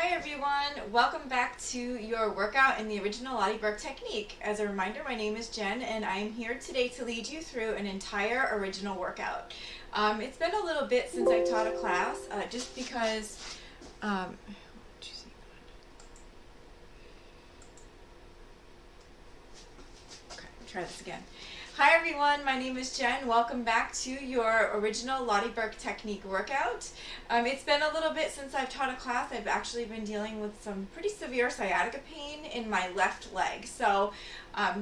Hi everyone, welcome back to your workout in the original Lotte Berk technique. As a reminder, my name is Jen and I am here today to lead you through an entire original workout. It's been a little bit since I've taught a class, just because, okay, try this again. Hi everyone, my name is Jen. Welcome back to your original Lotte Berk technique workout. It's been a little bit since I've taught a class. I've actually been dealing with some pretty severe sciatica pain in my left leg. So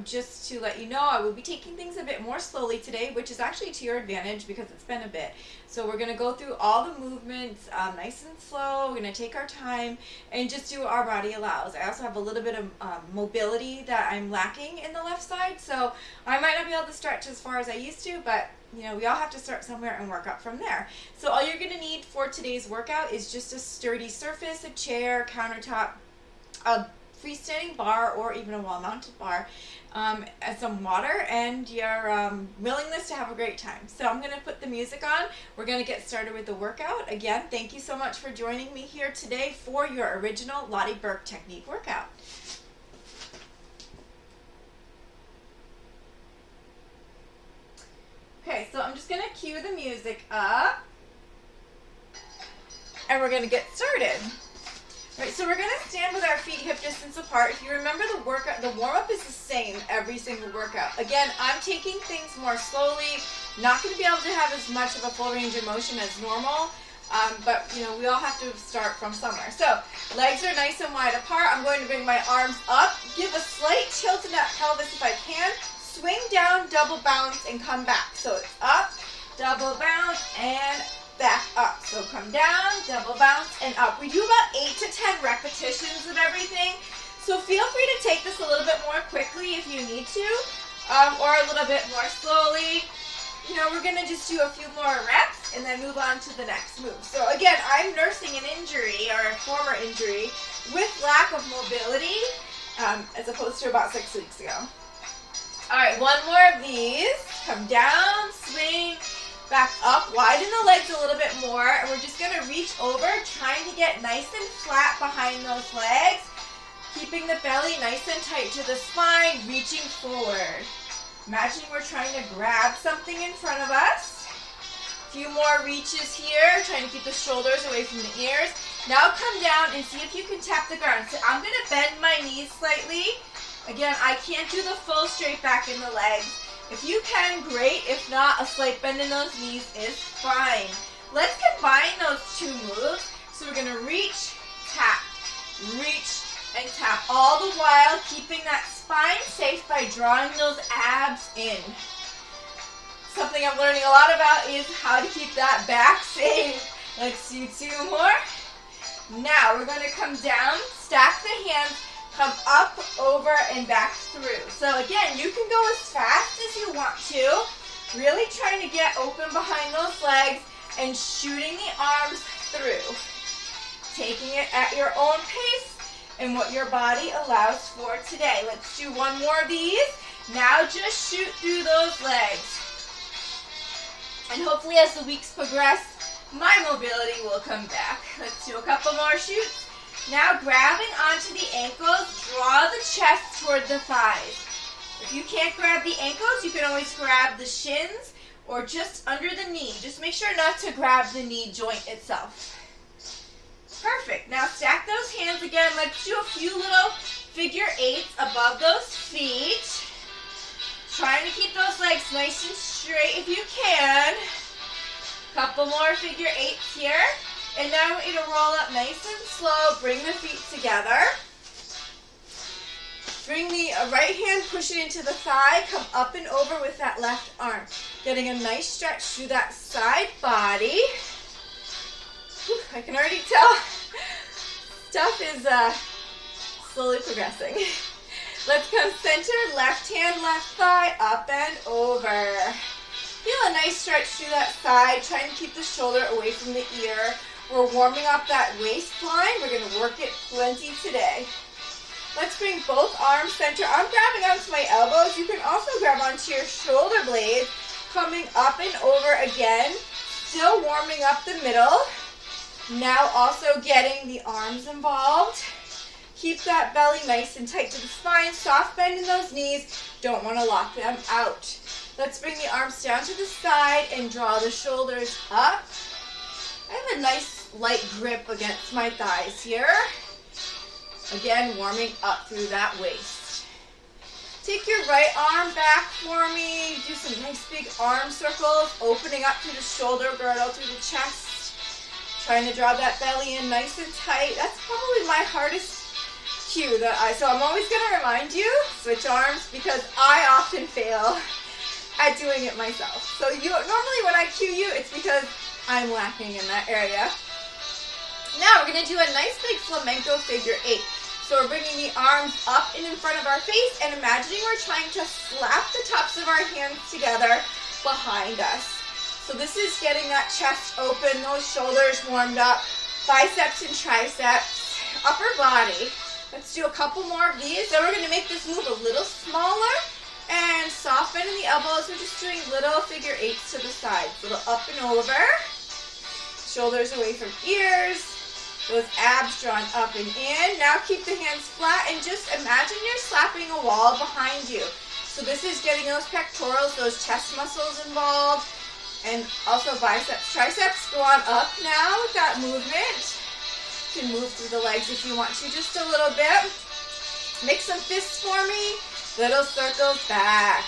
just to let you know, I will be taking things a bit more slowly today, which is actually to your advantage because it's been a bit. So we're going to go through all the movements nice and slow. We're going to take our time and just do what our body allows. I also have a little bit of mobility that I'm lacking in the left side, so I might not be able to stretch as far as I used to, but you know, we all have to start somewhere and work up from there. So all you're going to need for today's workout is just a sturdy surface, a chair, countertop, a freestanding bar, or even a wall-mounted bar, and some water, and your willingness to have a great time. So I'm going to put the music on. We're going to get started with the workout. Again, thank you so much for joining me here today for your original Lotte Berk technique workout. Okay, so I'm just going to cue the music up, and we're going to get started. Right, so we're going to stand with our feet hip distance apart. If you remember, the warm-up is the same every single workout. Again, I'm taking things more slowly, not going to be able to have as much of a full range of motion as normal, but you know, we all have to start from somewhere. So legs are nice and wide apart. I'm going to bring my arms up, give a slight tilt in that pelvis if I can, swing down, double bounce, and come back. So it's up, double bounce, and back up. So come down, double bounce, and up. We do about 8 to 10 repetitions of everything. So feel free to take this a little bit more quickly if you need to, or a little bit more slowly. You know, we're going to just do a few more reps and then move on to the next move. So again, I'm nursing an injury, or a former injury, with lack of mobility, as opposed to about 6 weeks ago. All right, one more of these. Come down, swing, back up, widen the legs a little bit more, and we're just going to reach over, trying to get nice and flat behind those legs, keeping the belly nice and tight to the spine, reaching forward. Imagine we're trying to grab something in front of us. A few more reaches here, trying to keep the shoulders away from the ears. Now come down and see if you can tap the ground. So I'm going to bend my knees slightly. Again, I can't do the full straight back in the legs. If you can, great. If not, a slight bend in those knees is fine. Let's combine those two moves. So we're going to reach, tap, all the while keeping that spine safe by drawing those abs in. Something I'm learning a lot about is how to keep that back safe. Let's do 2 more. Now we're going to come down, stack the hands, come up, over, and back through. So again, you can go as fast as you want to, really trying to get open behind those legs and shooting the arms through. Taking it at your own pace and what your body allows for today. Let's do 1 more of these. Now just shoot through those legs. And hopefully as the weeks progress, my mobility will come back. Let's do a couple more shoots. Now grabbing onto the ankles, draw the chest toward the thighs. If you can't grab the ankles, you can always grab the shins or just under the knee. Just make sure not to grab the knee joint itself. Perfect. Now stack those hands again. Let's do a few little figure 8s above those feet. Trying to keep those legs nice and straight if you can. Couple more figure 8s here. And now I want you to roll up nice and slow. Bring the feet together. Bring the right hand, push it into the thigh. Come up and over with that left arm. Getting a nice stretch through that side body. Whew, I can already tell stuff is slowly progressing. Let's come center, left hand, left thigh, up and over. Feel a nice stretch through that side. Trying to keep the shoulder away from the ear. We're warming up that waistline. We're going to work it plenty today. Let's bring both arms center. I'm grabbing onto my elbows. You can also grab onto your shoulder blades. Coming up and over again. Still warming up the middle. Now also getting the arms involved. Keep that belly nice and tight to the spine. Soft bend in those knees. Don't want to lock them out. Let's bring the arms down to the side and draw the shoulders up. I have a nice light grip against my thighs here. Again, warming up through that waist. Take your right arm back for me. Do some nice big arm circles, opening up through the shoulder girdle, through the chest. Trying to draw that belly in nice and tight. That's probably my hardest cue. So I'm always going to remind you, switch arms, because I often fail at doing it myself. So normally when I cue you, it's because I'm lacking in that area. Now we're going to do a nice big flamenco figure 8. So we're bringing the arms up and in front of our face and imagining we're trying to slap the tops of our hands together behind us. So this is getting that chest open, those shoulders warmed up, biceps and triceps, upper body. Let's do a couple more of these. Then we're going to make this move a little smaller and soft bend in the elbows. We're just doing little figure 8s to the sides, little up and over. Shoulders away from ears. Those abs drawn up and in. Now keep the hands flat and just imagine you're slapping a wall behind you. So this is getting those pectorals, those chest muscles involved, and also biceps, triceps. Go on up now with that movement. You can move through the legs if you want to, just a little bit. Make some fists for me. Little circles back.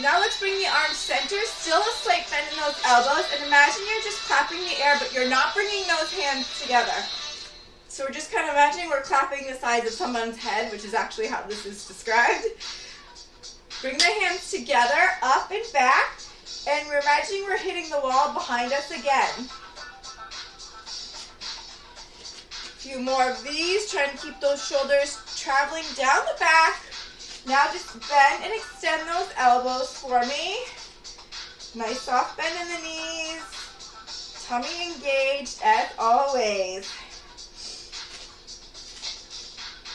Now let's bring the arms center, still a slight bend in those elbows, and imagine you're just clapping the air, but you're not bringing those hands together. So we're just kind of imagining we're clapping the sides of someone's head, which is actually how this is described. Bring the hands together, up and back, and we're imagining we're hitting the wall behind us again. A few more of these, trying to keep those shoulders traveling down the back. Now just bend and extend those elbows for me. Nice soft bend in the knees. Tummy engaged as always.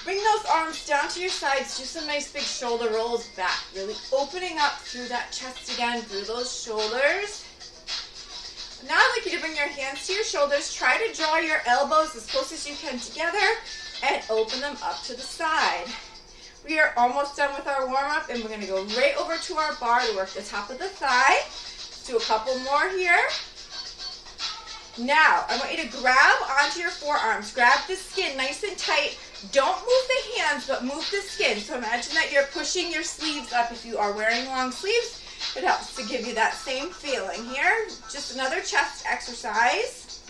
Bring those arms down to your sides. Do some nice big shoulder rolls back. Really opening up through that chest again, through those shoulders. Now I'd like you to bring your hands to your shoulders. Try to draw your elbows as close as you can together and open them up to the side. We are almost done with our warm-up, and we're going to go right over to our bar to work the top of the thigh. Let's do a couple more here. Now, I want you to grab onto your forearms. Grab the skin nice and tight. Don't move the hands, but move the skin. So imagine that you're pushing your sleeves up. If you are wearing long sleeves, it helps to give you that same feeling here. Just another chest exercise.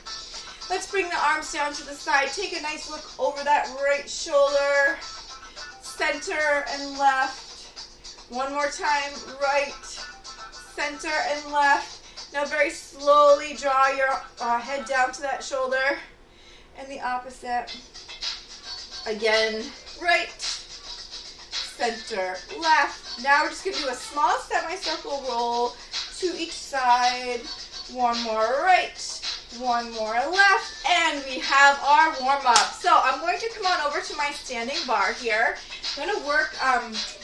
Let's bring the arms down to the side. Take a nice look over that right shoulder. Center and left. One more time, right, center and left. Now very slowly draw your head down to that shoulder and the opposite. Again, right, center, left. Now we're just going to do a small semicircle roll to each side. One more right, one more left, and we have our warm-up. So I'm going to come on over to my standing bar here. I'm going to work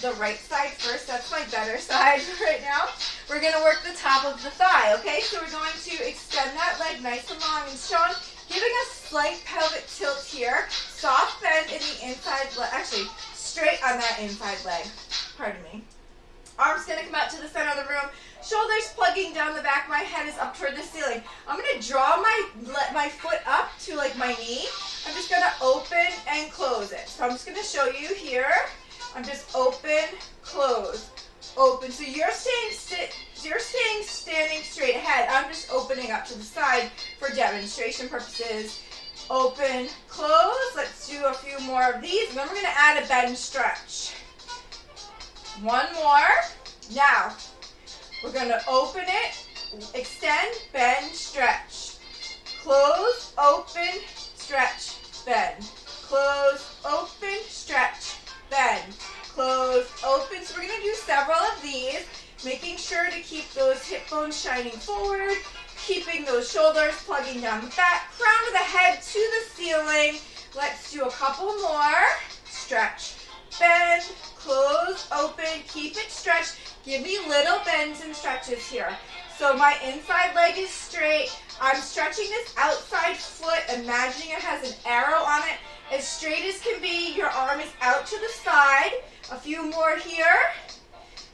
the right side first. That's my better side right now. We're going to work the top of the thigh, okay? So we're going to extend that leg nice and long and strong, giving a slight pelvic tilt here. Soft bend in the inside leg, actually straight on that inside leg. Pardon me. Arms going to come out to the center of the room. Shoulders plugging down the back. My head is up toward the ceiling. I'm going to draw my foot up to like my knee. I'm just going to open and close it. So I'm just going to show you here. I'm just open, close, open. So you're staying standing straight ahead. I'm just opening up to the side for demonstration purposes. Open, close. Let's do a few more of these. And then we're going to add a bend stretch. One more. Now, we're going to open it, extend, bend, stretch. Close, open, stretch, bend. Close, open, stretch, bend. Close, open. So we're going to do several of these, making sure to keep those hip bones shining forward, keeping those shoulders plugging down the back, crown of the head to the ceiling. Let's do a couple more. Stretch, bend, close, open, keep it stretched. Give me little bends and stretches here. So my inside leg is straight. I'm stretching this outside foot, imagining it has an arrow on it, as straight as can be. Your arm is out to the side. A few more here.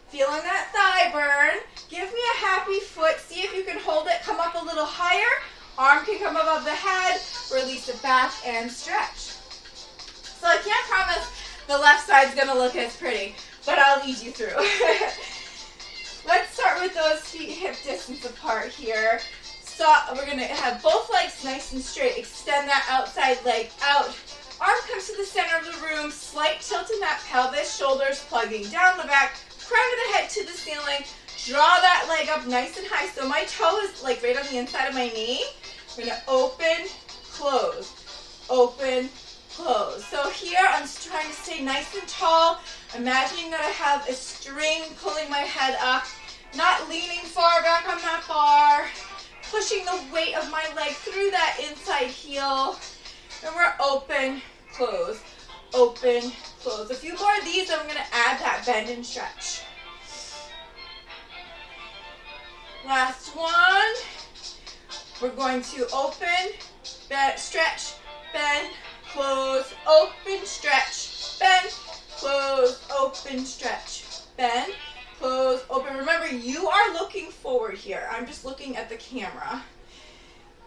Feeling that thigh burn. Give me a happy foot. See if you can hold it. Come up a little higher. Arm can come above the head. Release it back and stretch. So I can't promise the left side's going to look as pretty, but I'll lead you through. Let's start with those feet hip distance apart here. So we're going to have both legs nice and straight. Extend that outside leg out. Arm comes to the center of the room. Slight tilt in that pelvis. Shoulders plugging down the back. Crown of the head to the ceiling. Draw that leg up nice and high. So my toe is like right on the inside of my knee. We're going to open, close, open, close. So here I'm trying to stay nice and tall. Imagining that I have a string pulling my head up. Not leaning far back on that bar. Pushing the weight of my leg through that inside heel. And we're open, close, open, close. A few more of these, and I'm going to add that bend and stretch. Last one. We're going to open, bend, stretch, bend, close, open, stretch, bend, close, open, stretch, bend, close, open. Remember, you are looking forward here. I'm just looking at the camera.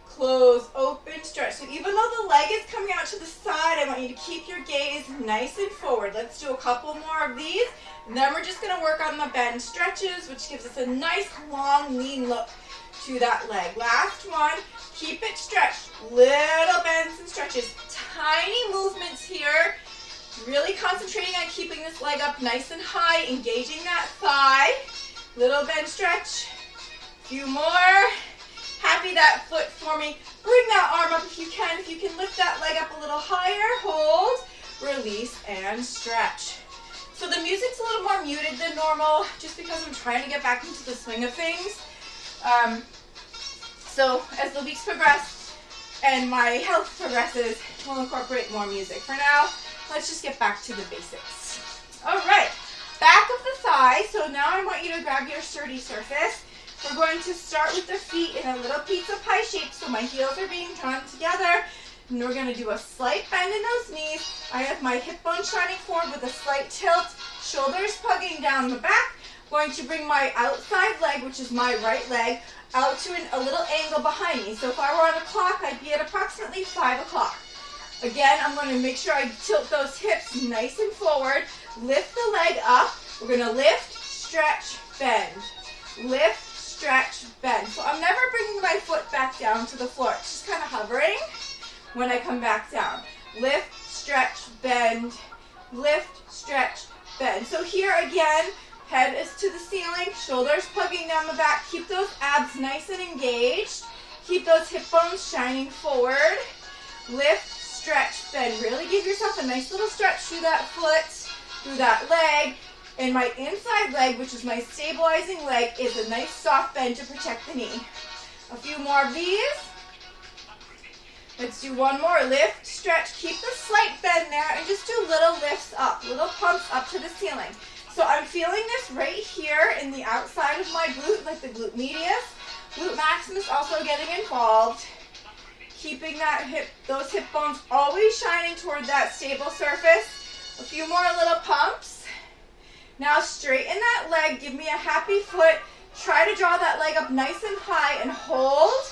Close, open, stretch. So even though the leg is coming out to the side, I want you to keep your gaze nice and forward. Let's do a couple more of these. And then we're just going to work on the bend stretches, which gives us a nice, long, lean look to that leg. Last one. Keep it stretched. Little bends and stretches. Tiny movements here. Really concentrating on keeping this leg up nice and high, engaging that thigh. Little bend stretch. Few more. Happy that foot for me. Bring that arm up if you can. If you can lift that leg up a little higher, hold, release, and stretch. So the music's a little more muted than normal, just because I'm trying to get back into the swing of things. So as the weeks progress and my health progresses, we'll incorporate more music. For now, let's just get back to the basics. All right, back of the thigh. So now I want you to grab your sturdy surface. We're going to start with the feet in a little pizza pie shape, so my heels are being drawn together. And we're going to do a slight bend in those knees. I have my hip bone shining forward with a slight tilt, shoulders plugging down the back. Going to bring my outside leg, which is my right leg, out to a little angle behind me. So if I were on a clock, I'd be at approximately 5 o'clock. Again, I'm going to make sure I tilt those hips nice and forward. Lift the leg up. We're going to lift, stretch, bend. Lift, stretch, bend. So I'm never bringing my foot back down to the floor. It's just kind of hovering when I come back down. Lift, stretch, bend. Lift, stretch, bend. So here again, head is to the ceiling, shoulders plugging down the back. Keep those abs nice and engaged. Keep those hip bones shining forward. Lift, stretch, bend. Really give yourself a nice little stretch through that foot, through that leg. And my inside leg, which is my stabilizing leg, is a nice soft bend to protect the knee. A few more of these. Let's do one more. Lift, stretch, keep the slight bend there, and just do little lifts up, little pumps up to the ceiling. So I'm feeling this right here in the outside of my glute, like the glute medius. Glute maximus also getting involved. Keeping that those hip bones always shining toward that stable surface. A few more little pumps. Now straighten that leg, give me a happy foot. Try to draw that leg up nice and high and hold.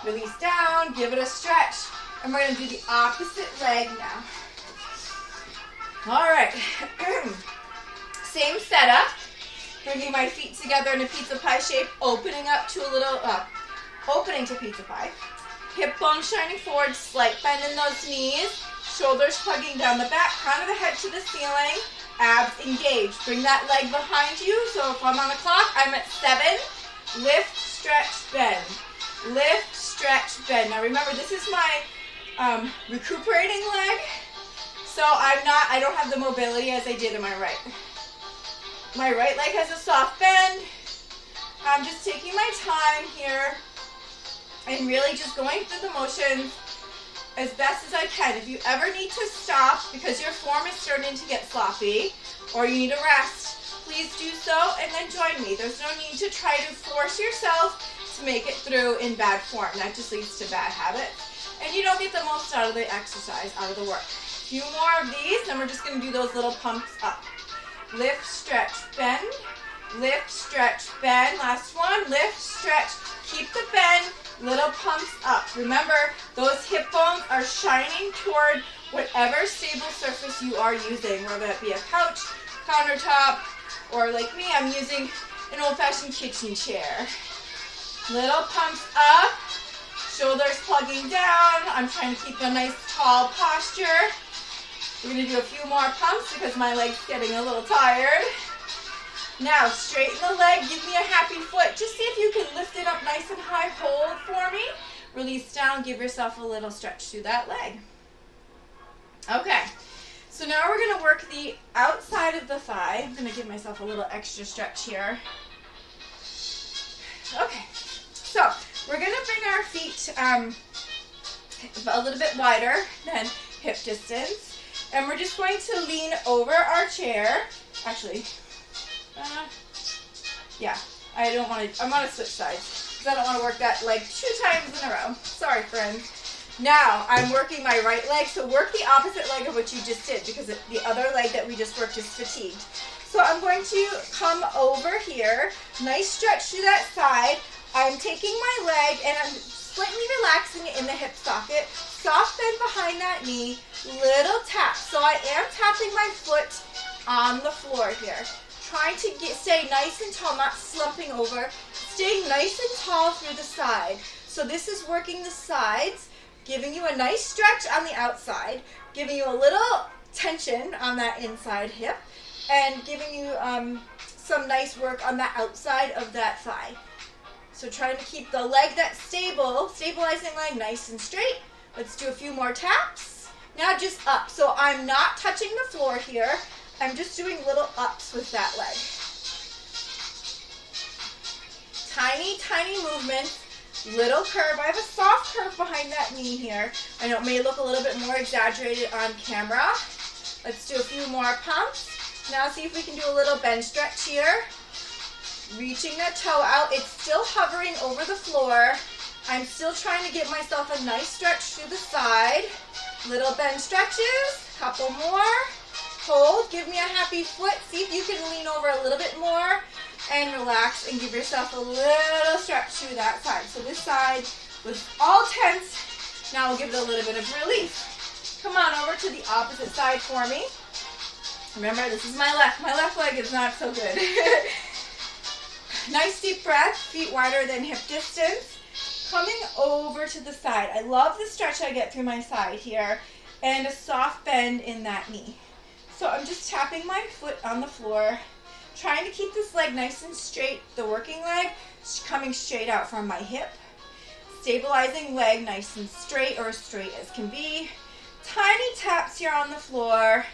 Release down, give it a stretch. And we're going to do the opposite leg now. All right. Same setup. Bringing my feet together in a pizza pie shape, opening up to a little, opening to pizza pie. Hip bone shining forward, slight bend in those knees. Shoulders plugging down the back, crown of the head to the ceiling. Abs engaged. Bring that leg behind you. So if I'm on a clock, I'm at 7. Lift, stretch, bend. Lift, stretch, bend. Now remember, this is my recuperating leg. So I don't have the mobility as I did in my right. My right leg has a soft bend. I'm just taking my time here and really just going through the motions as best as I can. If you ever need to stop because your form is starting to get sloppy or you need a rest, please do so and then join me. There's no need to try to force yourself to make it through in bad form. That just leads to bad habits. And you don't get the most out of the exercise, out of the work. A few more of these, and we're just going to do those little pumps up. Lift, stretch, bend. Lift, stretch, bend. Last one. Lift, stretch. Keep the bend. Little pumps up. Remember, those hip bones are shining toward whatever stable surface you are using, whether it be a couch, countertop, or like me, I'm using an old-fashioned kitchen chair. Little pumps up. Shoulders plugging down. I'm trying to keep a nice tall posture. We're going to do a few more pumps because my leg's getting a little tired. Now, straighten the leg. Give me a happy foot. Just see if you can lift it up nice and high. Hold for me. Release down. Give yourself a little stretch through that leg. Okay. So now we're going to work the outside of the thigh. I'm going to give myself a little extra stretch here. Okay. So we're going to bring our feet a little bit wider than hip distance. And we're just going to lean over our chair. Actually, yeah, I want to switch sides because I don't want to work that leg 2 times in a row. Sorry, friends. Now, I'm working my right leg, so work the opposite leg of what you just did because the other leg that we just worked is fatigued. So I'm going to come over here, nice stretch through that side. I'm taking my leg and I'm slightly relaxing it in the hip socket. Soft bend behind that knee, little tap. So I am tapping my foot on the floor here. Trying to stay nice and tall, not slumping over. Staying nice and tall through the side. So this is working the sides, giving you a nice stretch on the outside, giving you a little tension on that inside hip, and giving you some nice work on the outside of that thigh. So trying to keep the leg that's stabilizing leg nice and straight. Let's do a few more taps. Now just up. So I'm not touching the floor here. I'm just doing little ups with that leg. Tiny, tiny movements. Little curve. I have a soft curve behind that knee here. I know it may look a little bit more exaggerated on camera. Let's do a few more pumps. Now see if we can do a little bench stretch here. Reaching that toe out. It's still hovering over the floor. I'm still trying to give myself a nice stretch through the side. Little bench stretches. Couple more. Hold. Give me a happy foot. See if you can lean over a little bit more and relax and give yourself a little stretch through that side. So this side was all tense. Now we'll give it a little bit of relief. Come on over to the opposite side for me. Remember, this is my left. My left leg is not so good. Nice deep breath, feet wider than hip distance. Coming over to the side. I love the stretch I get through my side here and a soft bend in that knee. So I'm just tapping my foot on the floor, trying to keep this leg nice and straight. The working leg coming straight out from my hip. Stabilizing leg nice and straight, or as straight as can be. Tiny taps here on the floor.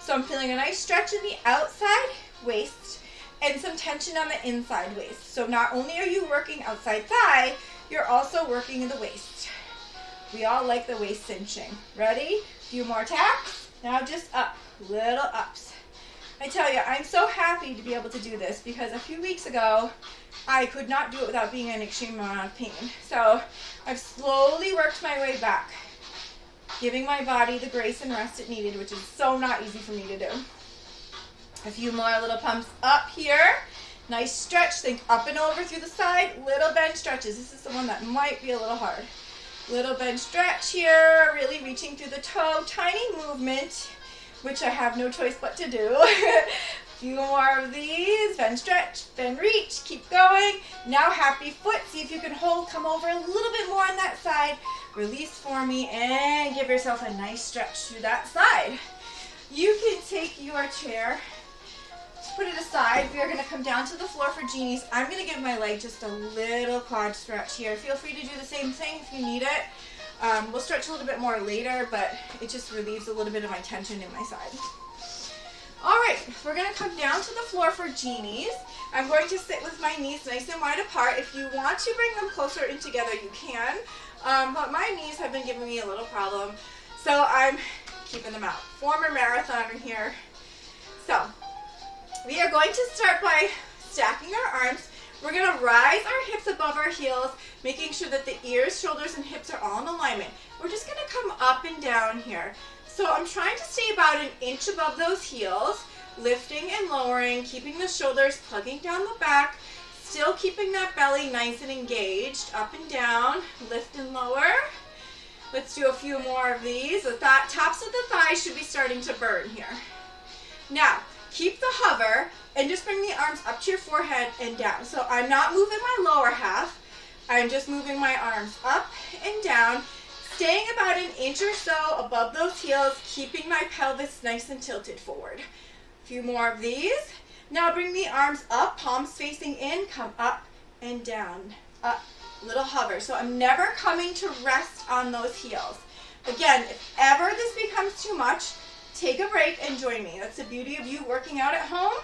So I'm feeling a nice stretch in the outside waist and some tension on the inside waist. So not only are you working outside thigh, you're also working in the waist. We all like the waist cinching. Ready? A few more taps. Now just up. Little ups. I tell you, I'm so happy to be able to do this because a few weeks ago, I could not do it without being in an extreme amount of pain. So I've slowly worked my way back, giving my body the grace and rest it needed, which is so not easy for me to do. A few more little pumps up here. Nice stretch. Think up and over through the side. Little bench stretches. This is the one that might be a little hard. Little bench stretch here. Really reaching through the toe. Tiny movement, which I have no choice but to do. A few more of these. Bench stretch. Then reach. Keep going. Now happy foot. See if you can hold. Come over a little bit more on that side. Release for me and give yourself a nice stretch through that side. You can take your chair, put it aside. We are going to come down to the floor for Genies. I'm going to give my leg just a little quad stretch here. Feel free to do the same thing if you need it. We'll stretch a little bit more later, but it just relieves a little bit of my tension in my side. All right, we're going to come down to the floor for Genies. I'm going to sit with my knees nice and wide apart. If you want to bring them closer in together, you can. But my knees have been giving me a little problem, so I'm keeping them out. Former marathoner here. So we are going to start by stacking our arms. We're going to rise our hips above our heels, making sure that the ears, shoulders, and hips are all in alignment. We're just going to come up and down here. So I'm trying to stay about an inch above those heels, lifting and lowering, keeping the shoulders plugging down the back, still keeping that belly nice and engaged, up and down, lift and lower. Let's do a few more of these. The tops of the thighs should be starting to burn here. Now, keep the hover and just bring the arms up to your forehead and down. So I'm not moving my lower half. I'm just moving my arms up and down, staying about an inch or so above those heels, keeping my pelvis nice and tilted forward. A few more of these. Now bring the arms up, palms facing in, come up and down, up, little hover. So I'm never coming to rest on those heels. Again, if ever this becomes too much, take a break and join me. That's the beauty of you working out at home.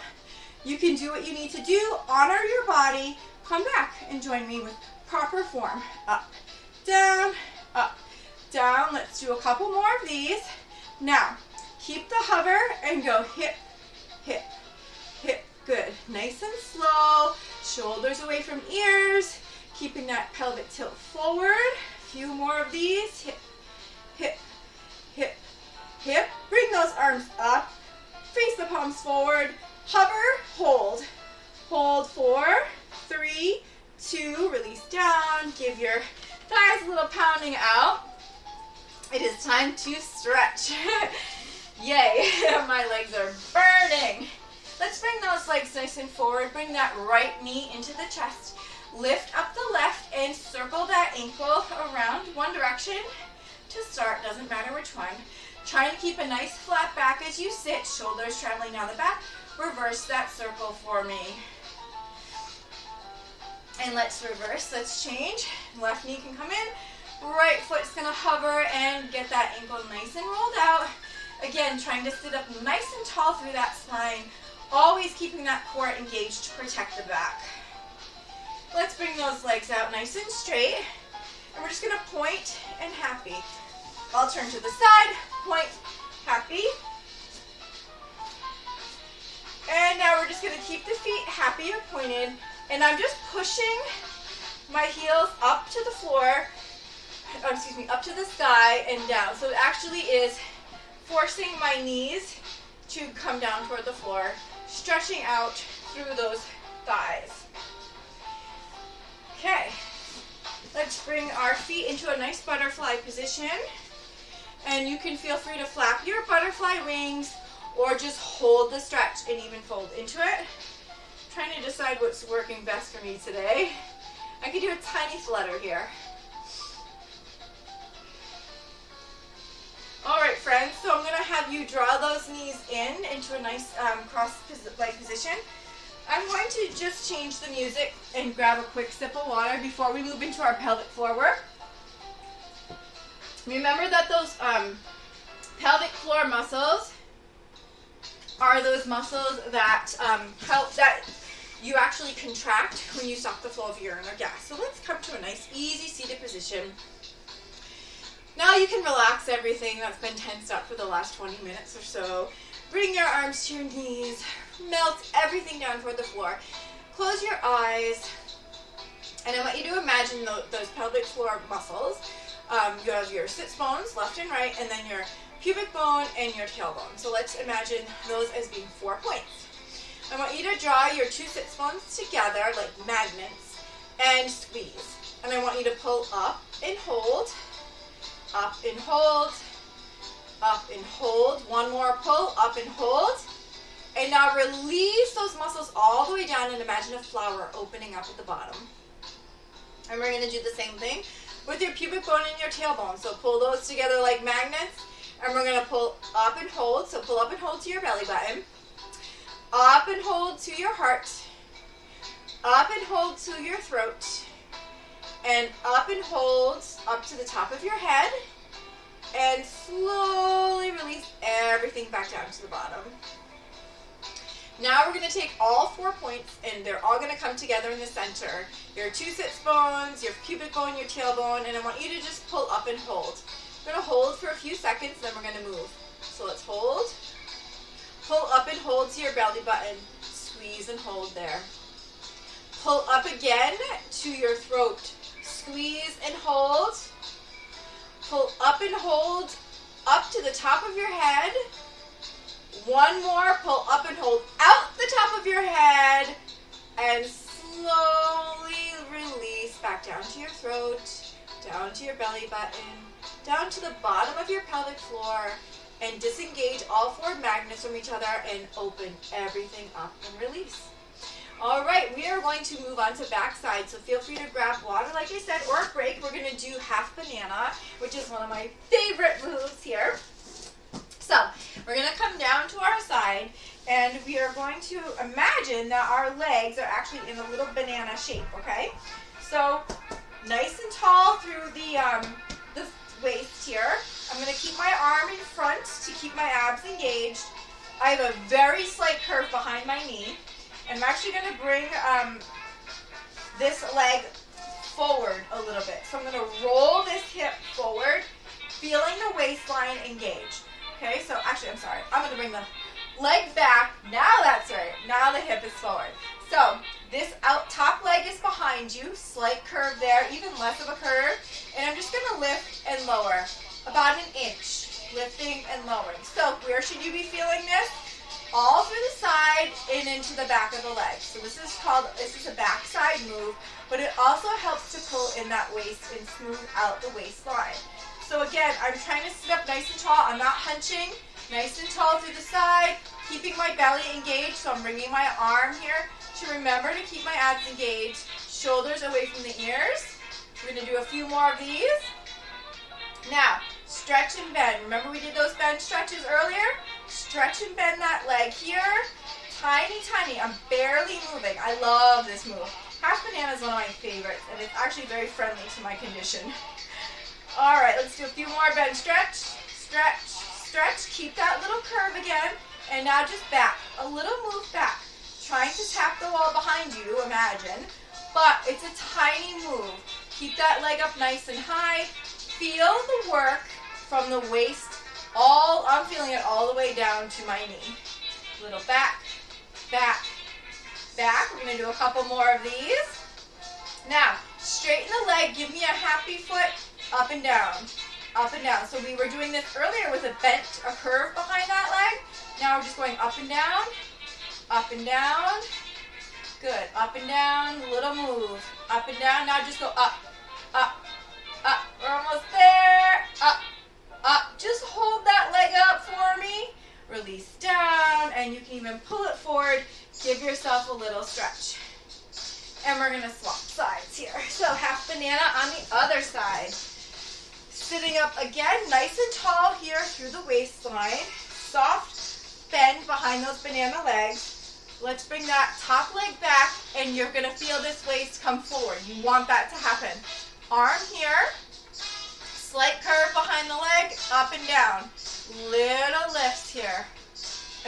You can do what you need to do, honor your body, come back and join me with proper form. Up, down, up, down. Let's do a couple more of these. Now, keep the hover and go hip, hip, hip. Good. Nice and slow. Shoulders away from ears. Keeping that pelvic tilt forward. A few more of these. Hip, hip, hip, hip. Bring those arms up. Face the palms forward. Hover, hold. Hold 4, 3, 2, release down. Give your thighs a little pounding out. It is time to stretch. Yay, my legs are burning. Let's bring those legs nice and forward. Bring that right knee into the chest. Lift up the left and circle that ankle around one direction to start. Doesn't matter which one. Trying to keep a nice flat back as you sit. Shoulders traveling down the back. Reverse that circle for me. And let's reverse. Let's change. Left knee can come in. Right foot's going to hover and get that ankle nice and rolled out. Again, trying to sit up nice and tall through that spine. Always keeping that core engaged to protect the back. Let's bring those legs out nice and straight. And we're just going to point and happy. I'll turn to the side, point, happy. And now we're just going to keep the feet happy or pointed. And I'm just pushing my heels up to the floor, up to the sky and down. So it actually is forcing my knees to come down toward the floor, stretching out through those thighs. Okay, let's bring our feet into a nice butterfly position. And you can feel free to flap your butterfly wings or just hold the stretch and even fold into it. I'm trying to decide what's working best for me today. I could do a tiny flutter here. All right, friends, so I'm going to have you draw those knees into a nice cross-leg position. I'm going to just change the music and grab a quick sip of water before we move into our pelvic floor work. Remember that those pelvic floor muscles are those muscles that help that you actually contract when you stop the flow of urine or gas. So let's come to a nice, easy seated position. Now you can relax everything that's been tensed up for the last 20 minutes or so. Bring your arms to your knees. Melt everything down toward the floor. Close your eyes. And I want you to imagine those pelvic floor muscles. You have your sits bones, left and right, and then your pubic bone and your tailbone. So let's imagine those as being 4 points. I want you to draw your 2 sits bones together like magnets and squeeze. And I want you to pull up and hold, up and hold, up and hold. One more pull, up and hold. And now release those muscles all the way down and imagine a flower opening up at the bottom. And we're going to do the same thing with your pubic bone and your tailbone. So pull those together like magnets. And we're going to pull up and hold. So pull up and hold to your belly button. Up and hold to your heart. Up and hold to your throat. And up and hold up to the top of your head. And slowly release everything back down to the bottom. Now we're going to take all 4 points and they're all going to come together in the center. Your 2 sits bones, your pubic bone, your tailbone, and I want you to just pull up and hold. We're going to hold for a few seconds, then we're going to move. So let's hold. Pull up and hold to your belly button. Squeeze and hold there. Pull up again to your throat. Squeeze and hold. Pull up and hold up to the top of your head. One more, pull up and hold out the top of your head. And slowly release back down to your throat, down to your belly button, down to the bottom of your pelvic floor, and disengage all four magnets from each other and open everything up and release. All right, we are going to move on to backside, so feel free to grab water, like I said, or a break. We're going to do half banana, which is one of my favorite moves here. So we're going to come down to our side, and we are going to imagine that our legs are actually in a little banana shape, okay? So nice and tall through the waist here. I'm going to keep my arm in front to keep my abs engaged. I have a very slight curve behind my knee. And I'm actually going to bring this leg forward a little bit. So I'm going to roll this hip forward, feeling the waistline engaged. Okay, so actually, I'm sorry. I'm going to bring the leg back. Now that's right. Now the hip is forward. So this top leg is behind you. Slight curve there, even less of a curve. And I'm just going to lift and lower about an inch, lifting and lowering. So where should you be feeling this? All through the side and into the back of the leg. So this is a backside move, but it also helps to pull in that waist and smooth out the waistline. So again, I'm trying to sit up nice and tall. I'm not hunching. Nice and tall through the side, keeping my belly engaged. So I'm bringing my arm here to remember to keep my abs engaged. Shoulders away from the ears. We're going to do a few more of these. Now, stretch and bend. Remember we did those bend stretches earlier? Stretch and bend that leg here. Tiny, tiny. I'm barely moving. I love this move. Half banana is one of my favorites, and it's actually very friendly to my condition. All right, let's do a few more bend stretch. Stretch, stretch. Keep that little curve again. And now just back. A little move back. Trying to tap the wall behind you, imagine. But it's a tiny move. Keep that leg up nice and high. Feel the work from the waist. I'm feeling it all the way down to my knee. Little back, back, back. We're going to do a couple more of these. Now, straighten the leg. Give me a happy foot. Up and down, up and down. So we were doing this earlier with a curve behind that leg. Now we're just going up and down, up and down. Good. Up and down. Little move. Up and down. Now just go up, up, up. We're almost there. Up. Up, just hold that leg up for me. Release down, and you can even pull it forward. Give yourself a little stretch. And we're gonna swap sides here. So half banana on the other side. Sitting up again, nice and tall here through the waistline. Soft bend behind those banana legs. Let's bring that top leg back, and you're gonna feel this waist come forward. You want that to happen. Arm here. Slight curve behind the leg, up and down. Little lifts here.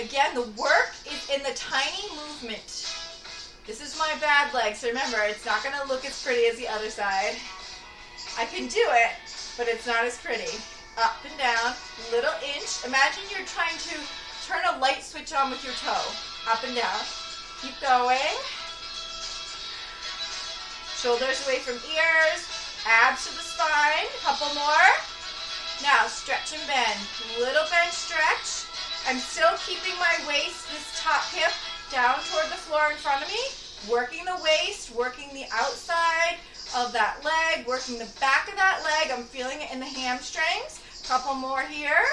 Again, the work is in the tiny movement. This is my bad leg, so remember, it's not going to look as pretty as the other side. I can do it, but it's not as pretty. Up and down, little inch. Imagine you're trying to turn a light switch on with your toe. Up and down. Keep going. Shoulders away from ears. Abs to the spine, a couple more. Now stretch and bend, little bend stretch. I'm still keeping my waist, this top hip, down toward the floor in front of me. Working the waist, working the outside of that leg, working the back of that leg. I'm feeling it in the hamstrings. Couple more here.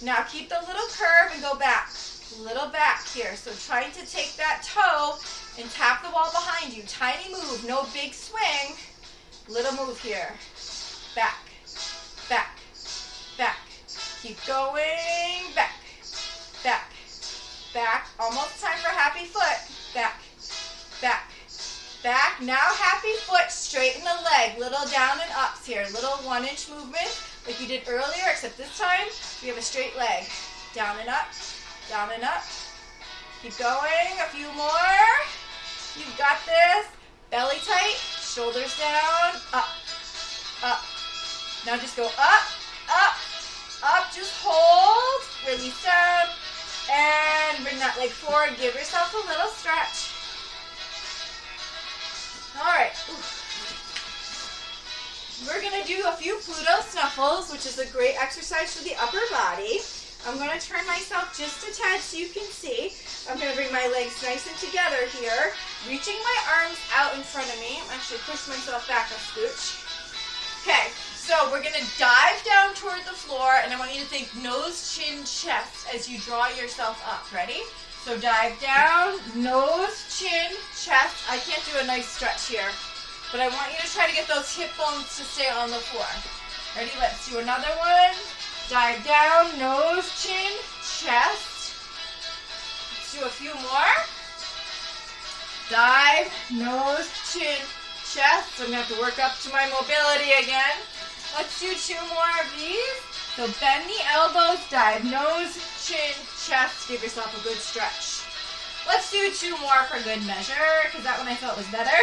Now keep the little curve and go back. Little back here. So trying to take that toe and tap the wall behind you. Tiny move, no big swing. Little move here. Back, back, back. Keep going. Back, back, back. Almost time for happy foot. Back, back, back. Now happy foot. Straighten the leg. Little down and ups here. Little 1-inch movement like you did earlier, except this time we have a straight leg. Down and up, down and up. Keep going. A few more. You've got this. Belly tight. Shoulders down, up, up. Now just go up, up, up. Just hold, release down, and bring that leg forward. Give yourself a little stretch. All right. We're going to do a few Pluto snuffles, which is a great exercise for the upper body. I'm going to turn myself just a tad so you can see. I'm going to bring my legs nice and together here, reaching my arms out in front of me. I'm actually push myself back a scooch. Okay, so we're going to dive down toward the floor, and I want you to think nose, chin, chest as you draw yourself up. Ready? So dive down, nose, chin, chest. I can't do a nice stretch here, but I want you to try to get those hip bones to stay on the floor. Ready? Let's do another one. Dive down, nose, chin, chest. Let's do a few more. Dive, nose, chin, chest. I'm going to have to work up to my mobility again. Let's do 2 more of these. So bend the elbows, dive, nose, chin, chest. Give yourself a good stretch. Let's do 2 more for good measure, because that one I felt was better.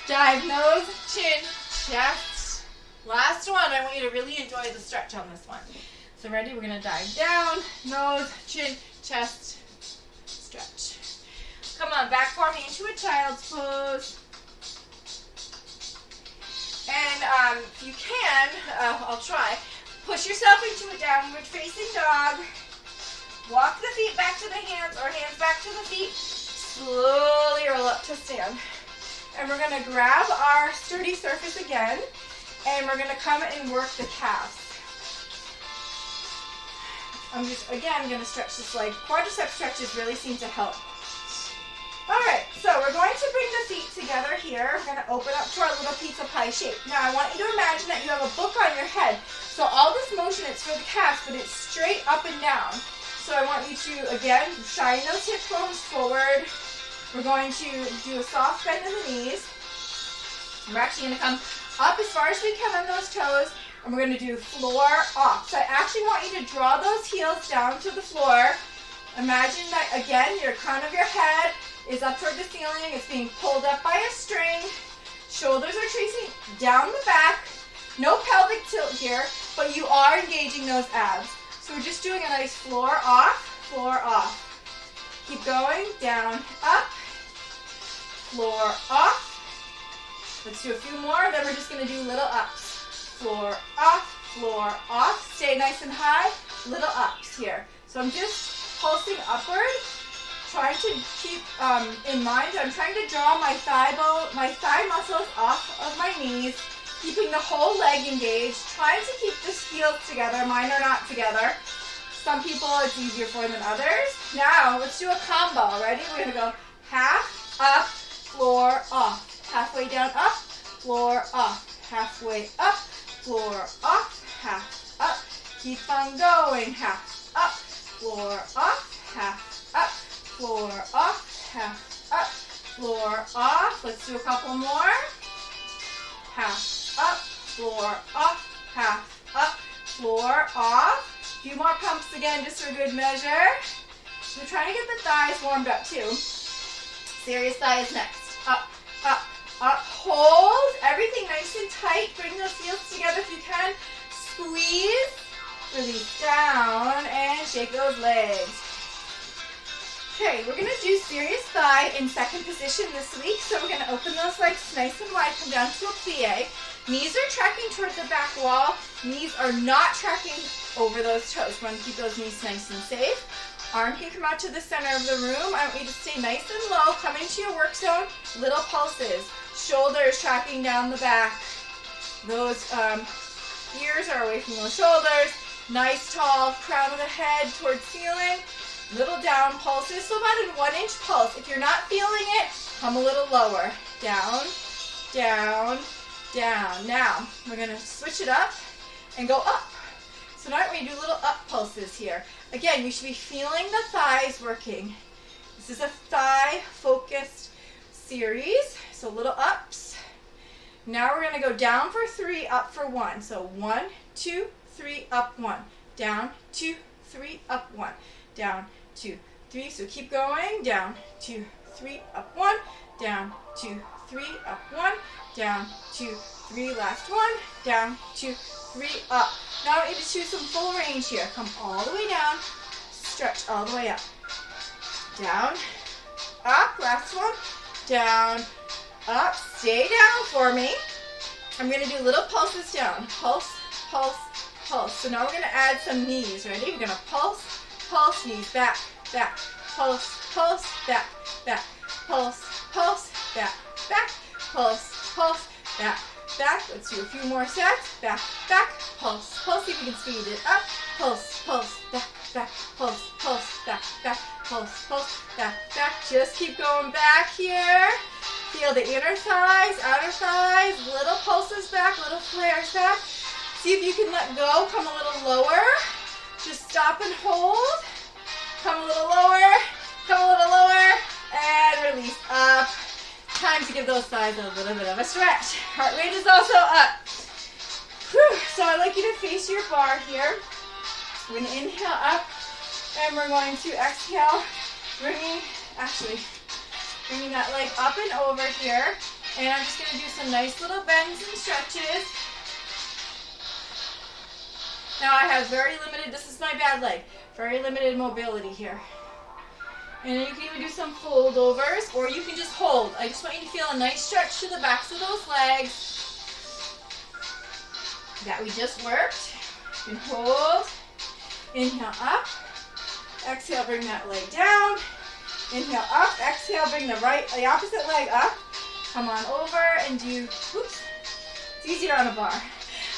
Dive, nose, chin, chest. Last one. I want you to really enjoy the stretch on this one. So ready? We're going to dive down, nose, chin, chest, stretch. Come on, back for me into a child's pose. And if you can, I'll try, push yourself into a downward facing dog. Walk the feet back to the hands or hands back to the feet. Slowly roll up to stand. And we're going to grab our sturdy surface again. And we're going to come and work the calves. I'm just, again, going to stretch this leg. Quadricep stretches really seem to help. All right, so we're going to bring the feet together here. We're going to open up to our little pizza pie shape. Now, I want you to imagine that you have a book on your head. So all this motion is for the calves, but it's straight up and down. So I want you to, again, shine those hip bones forward. We're going to do a soft bend in the knees. We're actually going to come up as far as we can on those toes. And we're going to do floor off. So I actually want you to draw those heels down to the floor. Imagine that, again, your crown of your head is up toward the ceiling. It's being pulled up by a string. Shoulders are tracing down the back. No pelvic tilt here, but you are engaging those abs. So we're just doing a nice floor off, floor off. Keep going, down, up, floor off. Let's do a few more, then we're just going to do little ups. Floor off, stay nice and high, little ups here. So I'm just pulsing upward, trying to keep in mind, I'm trying to draw my thigh muscles off of my knees, keeping the whole leg engaged, trying to keep the heels together. Mine are not together. Some people it's easier for than others. Now, let's do a combo. Ready? We're going to go half, up, floor, off. Halfway down, up, floor, off. Halfway up, floor, off, half, up. Keep on going. Half, up, floor, off, half, up, floor, off, half, up, floor, off. Let's do a couple more. Half, up, floor, off, half, up, floor, off. A few more pumps again, just for good measure. We're trying to get the thighs warmed up too. Serious thighs next. Up, up, up. Hold. Everything nice and tight. Bring those heels together if you can. Squeeze. Release down and shake those legs. Okay, we're going to do serious thigh in second position this week. So we're going to open those legs nice and wide, come down to a plie. Knees are tracking toward the back wall. Knees are not tracking over those toes. We want to keep those knees nice and safe. Arm can come out to the center of the room. I want you to stay nice and low. Come into your work zone. Little pulses. Shoulders tracking down the back. Those ears are away from those shoulders. Nice tall crown of the head towards ceiling. Little down pulses, so about a 1 inch pulse. If you're not feeling it, come a little lower. Down, down, down. Now, we're going to switch it up and go up. So now we're going to do little up pulses here. Again, you should be feeling the thighs working. This is a thigh-focused series, so little ups. Now we're going to go down for 3, up for 1. So 1, 2, 3, up 1. Down, 2, 3, up 1. Down, 2, 3. So keep going. Down, 2, 3, up 1. Down, 2, 3, up 1. Down, 2, 3. Last one. Down, 2, 3, up. Now I need to choose some full range here. Come all the way down. Stretch all the way up. Down, up. Last one. Down, up, stay down for me. I'm going to do little pulses down. Pulse, pulse, pulse. So now we're going to add some knees. Ready? We're going to pulse, pulse, knees, back, back, pulse, pulse, back, back, pulse, pulse, back, back, pulse, pulse, back, back. Let's do a few more sets. Back, back, pulse, pulse. See if you can speed it up. Pulse, pulse, back, back, pulse, pulse, back, back, pulse, pulse, back, back. Just keep going back here. Feel the inner thighs, outer thighs, little pulses back, little flares back. See if you can let go, come a little lower. Just stop and hold. Come a little lower, come a little lower, and release up. Time to give those thighs a little bit of a stretch. Heart rate is also up. Whew. So I'd like you to face your bar here. We're going to inhale up, and we're going to exhale, bringing that leg up and over here. And I'm just going to do some nice little bends and stretches. Now I have very limited, this is my bad leg, very limited mobility here. And then you can even do some fold overs, or you can just hold. I just want you to feel a nice stretch to the backs of those legs that we just worked. You can hold, inhale up, exhale, bring that leg down. Inhale up, exhale, bring the opposite leg up. Come on over and do, oops, it's easier on a bar.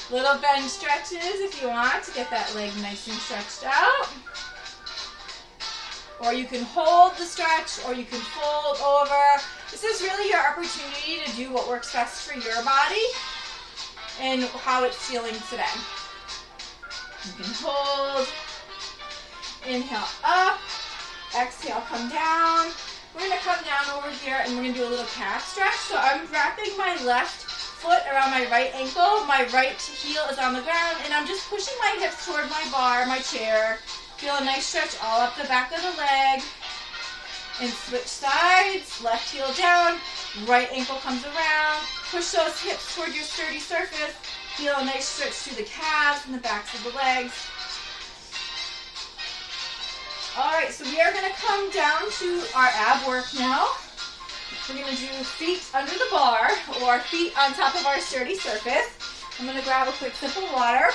Little bend stretches if you want to get that leg nice and stretched out. Or you can hold the stretch, or you can fold over. This is really your opportunity to do what works best for your body and how it's feeling today. You can hold, inhale up, exhale, come down. We're going to come down over here and we're going to do a little calf stretch. So I'm wrapping my left foot around my right ankle. My right heel is on the ground, and I'm just pushing my hips toward my bar, my chair. Feel a nice stretch all up the back of the leg. And switch sides, left heel down, right ankle comes around. Push those hips toward your sturdy surface. Feel a nice stretch through the calves and the backs of the legs. All right, so we are going to come down to our ab work now. We're going to do feet under the bar, or feet on top of our sturdy surface. I'm going to grab a quick sip of water.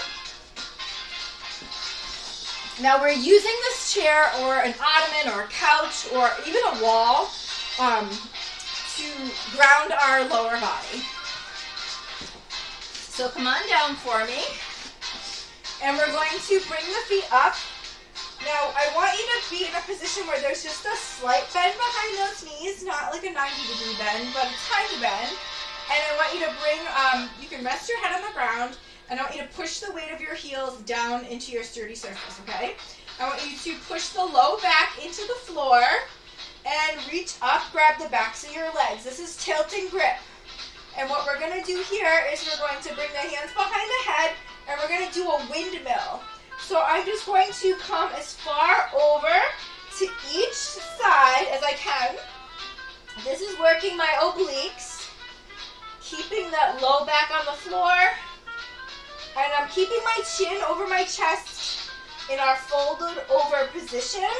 Now we're using this chair or an ottoman or a couch or even a wall to ground our lower body. So come on down for me. And we're going to bring the feet up. Now, I want you to be in a position where there's just a slight bend behind those knees, not like a 90-degree bend, but a tiny bend. And I want you to bring, you can rest your head on the ground, and I want you to push the weight of your heels down into your sturdy surface, okay? I want you to push the low back into the floor and reach up, grab the backs of your legs. This is tilt and grip. And what we're going to do here is we're going to bring the hands behind the head, and we're going to do a windmill. So I'm just going to come as far over to each side as I can. This is working my obliques, keeping that low back on the floor. And I'm keeping my chin over my chest in our folded over position.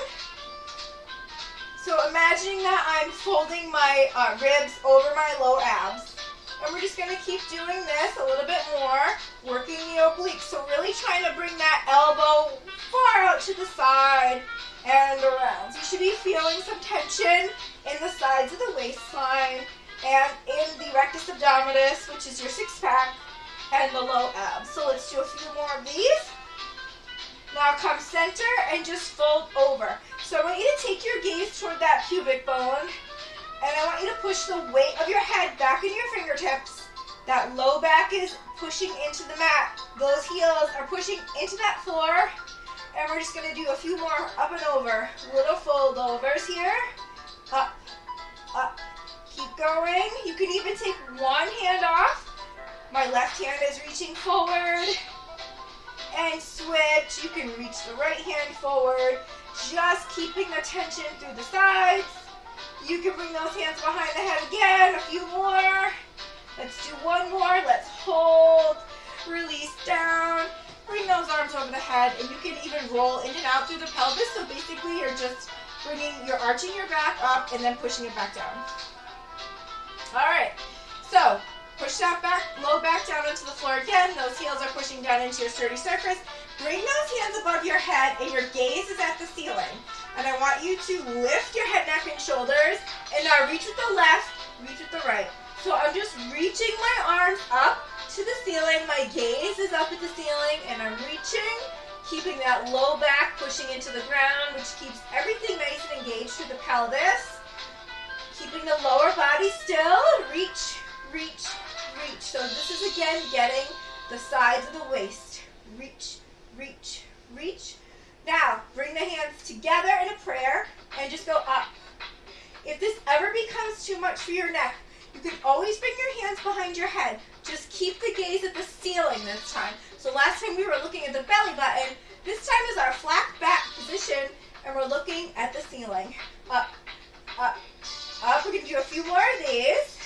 So imagining that I'm folding my ribs over my low abs. And we're just going to keep doing this a little bit more, working the obliques. So really trying to bring that elbow far out to the side and around. So you should be feeling some tension in the sides of the waistline and in the rectus abdominis, which is your six-pack, and the low abs. So let's do a few more of these. Now come center and just fold over. So I want you to take your gaze toward that pubic bone. And I want you to push the weight of your head back into your fingertips. That low back is pushing into the mat. Those heels are pushing into that floor. And we're just going to do a few more up and over. Little fold overs here. Up, up. Keep going. You can even take one hand off. My left hand is reaching forward. And switch. You can reach the right hand forward. Just keeping the tension through the sides. You can bring those hands behind the head again, a few more. Let's do one more. Let's hold, release down, bring those arms over the head, and you can even roll in and out through the pelvis. So basically you're just arching your back up and then pushing it back down. All right, so push that back, low back down into the floor again. Those heels are pushing down into your sturdy surface. Bring those hands above your head and your gaze is at the ceiling. And I want you to lift your head, neck, and shoulders. And now reach with the left, reach with the right. So I'm just reaching my arms up to the ceiling. My gaze is up at the ceiling and I'm reaching, keeping that low back pushing into the ground, which keeps everything nice and engaged through the pelvis. Keeping the lower body still. Reach, reach, reach. So this is again getting the sides of the waist. Reach, reach, reach. Now bring the hands together in a prayer and just go up. If this ever becomes too much for your neck, you can always bring your hands behind your head. Just keep the gaze at the ceiling this time. So last time we were looking at the belly button. This time is our flat back position and we're looking at the ceiling. Up, up, up. We're going to do a few more of these.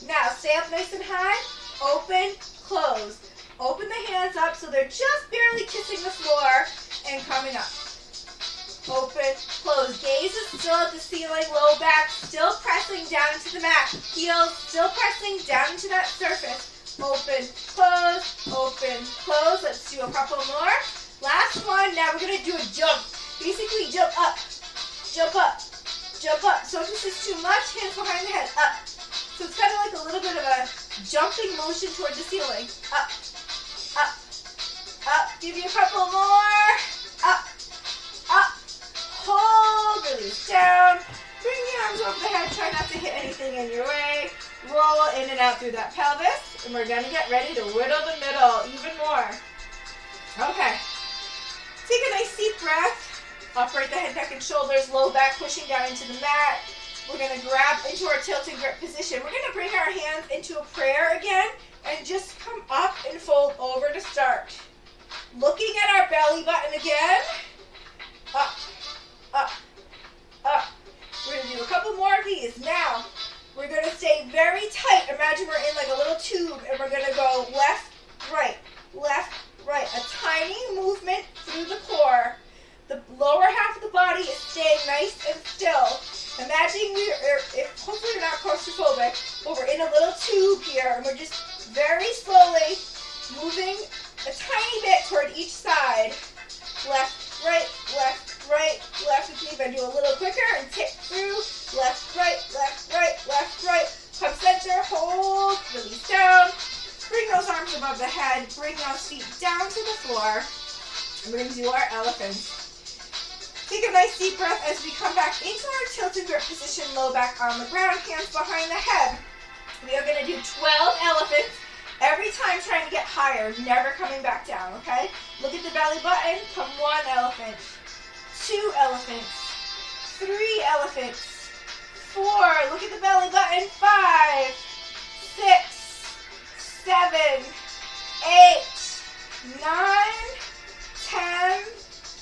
Now stay up nice and high. Open, close. Open the hands up so they're just barely kissing the floor and coming up. Open, close. Gaze is still at the ceiling, low back, still pressing down into the mat. Heels still pressing down into that surface. Open, close. Let's do a couple more. Last one. Now we're going to do a jump. Basically, jump up, jump up, jump up. So if this is too much, hands behind the head, up. So it's kind of like a little bit of a jumping motion toward the ceiling. Up, up, up. Give you a couple more. Up, up. Hold, release down. Bring the arms over the head. Try not to hit anything in your way. Roll in and out through that pelvis. And we're going to get ready to whittle the middle even more. Okay. Take a nice deep breath. Upright the head, neck, and shoulders. Low back pushing down into the mat. We're going to grab into our tilt and grip position. We're going to bring our hands into a prayer again. And just come up and fold over to start. Looking at our belly button again. Up. Up, up. We're going to do a couple more of these. Now, we're going to stay very tight. Imagine we're in like a little tube and we're going to go left, right, left, right. A tiny movement through the core. The lower half of the body is staying nice and still. Imagine hopefully you're not claustrophobic, but we're in a little tube here and we're just very slowly moving a tiny bit toward each side. Left, right, left, right, left. We can even do a little quicker and tick through. Left, right, left, right, left, right. Come center, hold, release down. Bring those arms above the head. Bring those feet down to the floor. And we're going to do our elephants. Take a nice deep breath as we come back into our tilt and grip position. Low back on the ground, hands behind the head. We are going to do 12 elephants. Every time trying to get higher, never coming back down, okay? Look at the belly button. Come 1 elephant, 2 elephants, 3 elephants, 4. Look at the belly button. 5, 6, 7, 8, 9, 10,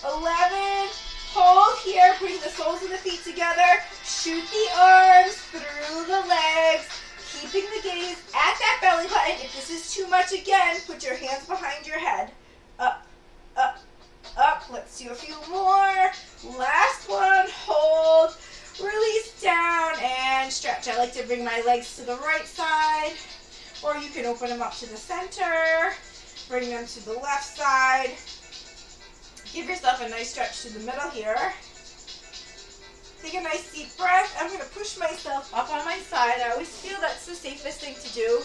11. Hold here. Bring the soles of the feet together. Shoot the arms through the legs. Keeping the gaze at that belly button. If this is too much, again, put your hands behind your head. Up, up, up. Let's do a few more. Last one. Hold. Release down and stretch. I like to bring my legs to the right side, or you can open them up to the center. Bring them to the left side. Give yourself a nice stretch to the middle here. Take a nice deep breath. I'm going to push myself up on my side. I always feel that's the safest thing to do,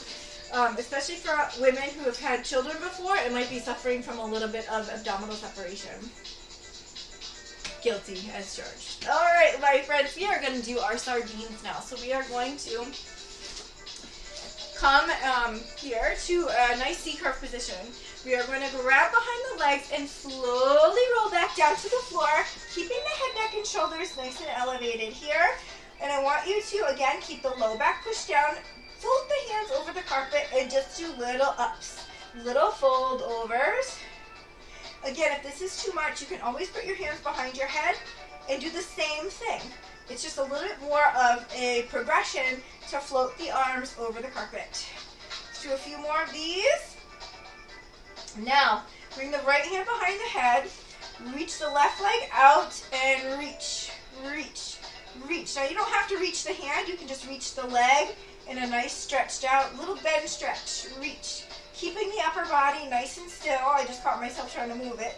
especially for women who have had children before and might be suffering from a little bit of abdominal separation. Guilty as charged. All right, my friends, we are going to do our sardines now. So we are going to come here to a nice C-curve position. We are going to grab behind the legs and slowly roll back down to the floor, keeping the head, neck, and shoulders nice and elevated here. And I want you to, again, keep the low back pushed down, fold the hands over the carpet, and just do little ups, little fold overs. Again, if this is too much, you can always put your hands behind your head and do the same thing. It's just a little bit more of a progression to float the arms over the carpet. Let's do a few more of these. Now, bring the right hand behind the head, reach the left leg out, and reach, reach, reach. Now, you don't have to reach the hand. You can just reach the leg in a nice stretched out, little bend stretch. Reach. Keeping the upper body nice and still. I just caught myself trying to move it.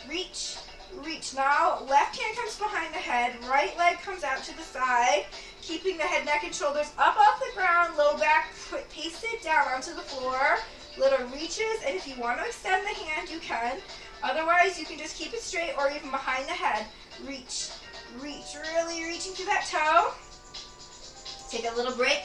Reach, reach. Now, left hand comes behind the head, right leg comes out to the side, keeping the head, neck, and shoulders up off the ground, low back, paste it down onto the floor. Little reaches, and if you want to extend the hand, you can. Otherwise, you can just keep it straight or even behind the head. Reach, reach, really reaching through that toe. Take a little break.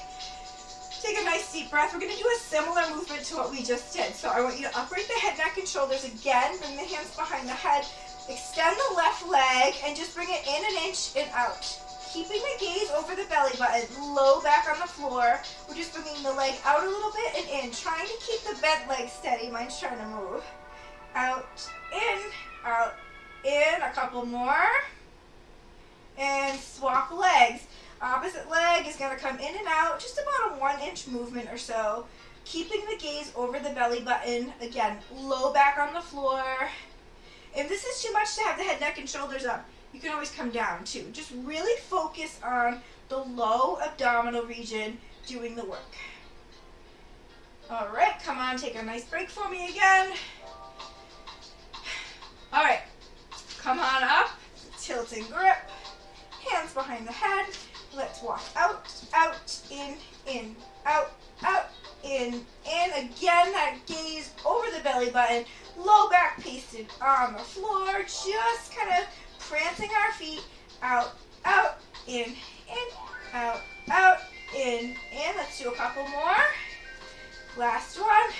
Take a nice deep breath. We're going to do a similar movement to what we just did. So I want you to upright the head, neck, and shoulders again. Bring the hands behind the head. Extend the left leg and just bring it in an inch and out. Keeping the gaze over the belly button, low back on the floor. We're just bringing the leg out a little bit and in. Trying to keep the bent leg steady. Mine's trying to move. Out, in, a couple more. And swap legs. Opposite leg is going to come in and out, just about a 1-inch movement or so. Keeping the gaze over the belly button. Again, low back on the floor. If this is too much to have the head, neck, and shoulders up, you can always come down too. Just really focus on the low abdominal region doing the work. All right, come on, take a nice break for me again. All right, come on up, tilt and grip, hands behind the head. Let's walk out, out, in, out, in. Again, that gaze over the belly button, low back pasted on the floor, just kind of prancing our feet, out, in, out, in. Let's do a couple more. Last one.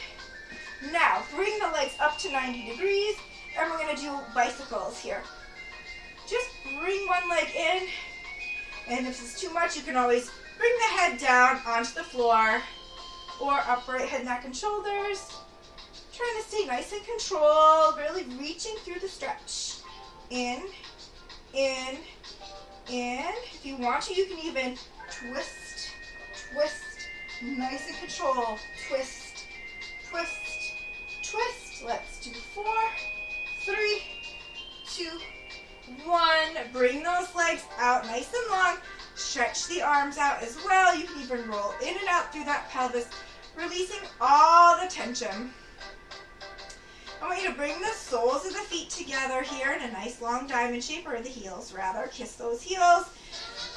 Now, bring the legs up to 90 degrees, and we're going to do bicycles here. Just bring one leg in. And if it's too much, you can always bring the head down onto the floor or upright head, neck, and shoulders. Trying to stay nice and controlled, really reaching through the stretch. In. If you want to, you can even twist, nice and controlled. Twist. Let's do 4, 3, 2, 1. Bring those legs out nice and long. Stretch the arms out as well. You can even roll in and out through that pelvis, releasing all the tension. I want you to bring the soles of the feet together here in a nice long diamond shape, or the heels rather. Kiss those heels.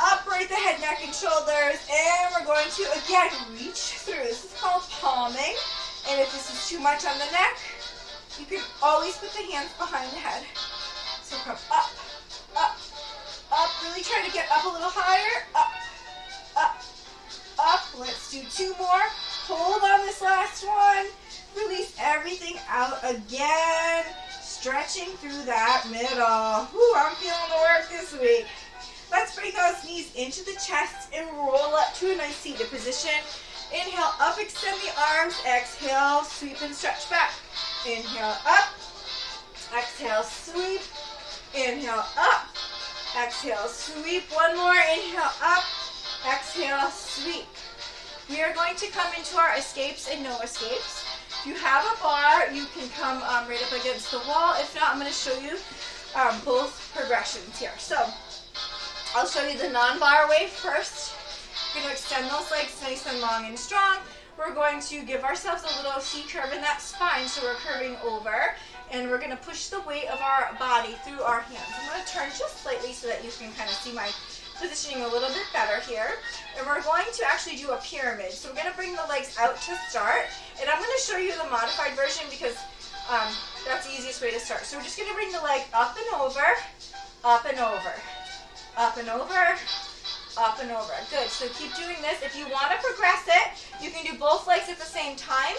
Upright the head, neck, and shoulders. And we're going to, again, reach through. This is called palming. And if this is too much on the neck, you can always put the hands behind the head. So come up. Really try to get up a little higher. Up. Let's do 2 more. Hold on this last one. Release everything out again. Stretching through that middle. Whew, I'm feeling the work this week. Let's bring those knees into the chest and roll up to a nice seated position. Inhale, up, extend the arms. Exhale, sweep and stretch back. Inhale, up. Exhale, sweep. Inhale, up. Exhale, sweep. One more. Inhale, up. Exhale, sweep. We are going to come into our escapes and no escapes. If you have a bar, you can come right up against the wall. If not, I'm going to show you both progressions here. So I'll show you the non-bar way first. We're going to extend those legs nice and long and strong. We're going to give ourselves a little C-curve in that spine, so we're curving over. And we're going to push the weight of our body through our hands. I'm going to turn just slightly so that you can kind of see my positioning a little bit better here. And we're going to actually do a pyramid. So we're going to bring the legs out to start. And I'm going to show you the modified version because that's the easiest way to start. So we're just going to bring the leg up and over, up and over, up and over, up and over. Good. So keep doing this. If you want to progress it, you can do both legs at the same time.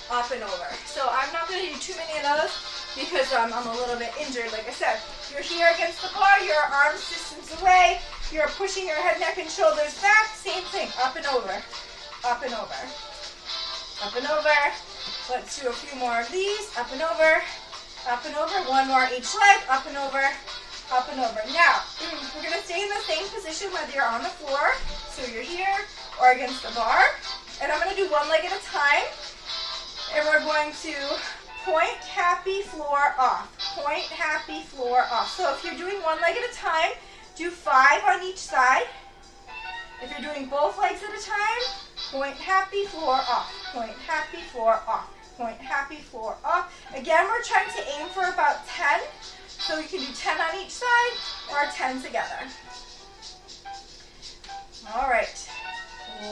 Up and over. So I'm not going to do too many of those because I'm a little bit injured. Like I said, you're here against the bar, your arms distance away, you're pushing your head, neck, and shoulders back. Same thing. Up and over. Up and over. Up and over. Let's do a few more of these. Up and over. Up and over. One more each leg. Up and over. Up and over. Now, we're going to stay in the same position whether you're on the floor, so you're here, or against the bar. And I'm going to do one leg at a time. And we're going to point, happy, floor, off. Point, happy, floor, off. So if you're doing one leg at a time, do 5 on each side. If you're doing both legs at a time, point, happy, floor, off, point, happy, floor, off, point, happy, floor, off. Again, we're trying to aim for about 10. So you can do 10 on each side or 10 together. All right,